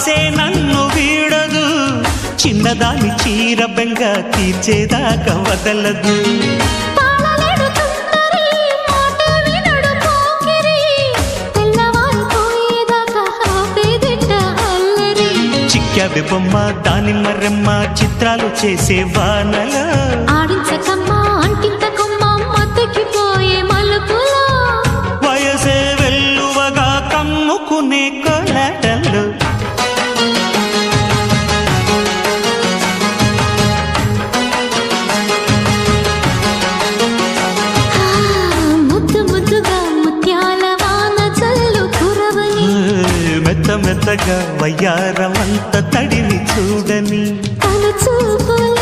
ఆసే నన్ను వీడదు, చిన్నదాని చీర బెంగ తీర్చేదాకా వదలదు. చిక్కాబె బొమ్మ దానిమ్మ రెమ్మ చిత్రాలు చేసే వానల ఆడించకమ్మా అంటింతకమ్మ మత్తకిపోయే మలుపులో వయసే వెల్లువగా కమ్ముకునే కొలటలు. ముద్దు ముద్దుగా ముత్యాల వాన చల్లు కురవని మెత్త మెత్తగా వయ్యారమంత తడిని చూడని తన చూపుల